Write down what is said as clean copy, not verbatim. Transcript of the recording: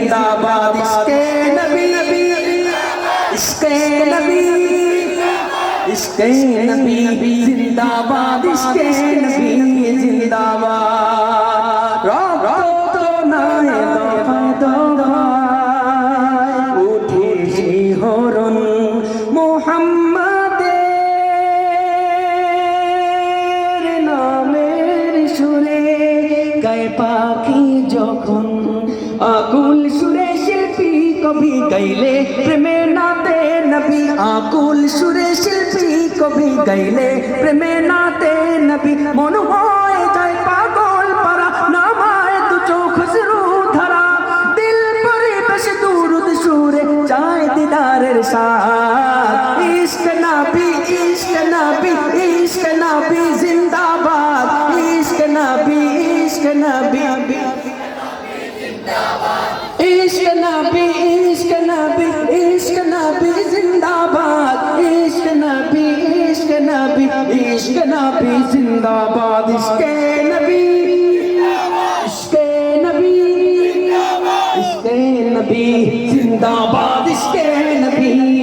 जिंदाबाद इश्क़े नबी इश्क़े नबी इश्क़े नबी जिंदाबाद इश्क़े नबी जिंदाबाद रक्त नाए दफाए दफाए उठे শিহরণ মুহাম্মাদের নামের সুরে গায়ে পাখি যখন আকুল সুরে শিল্পী কবি গাইলে প্রেমে নাতে নবী আকুল সুরে শিল্পী কবি গাইলে প্রেমে নাতে নবী মন হয় যায় পাগল পারা নামায় দু চোখ শুরু ধারা দিল পরিবেশ দুরুদ সুরে চায় দিদারের সাথ ইশক নবী জিন্দাবাদ ইশক নবী इश्क़ नबी जिंदाबाद इश्क़ नबी जिंदाबाद इश्क़े नबी जिंदाबाद इश्क़े नबी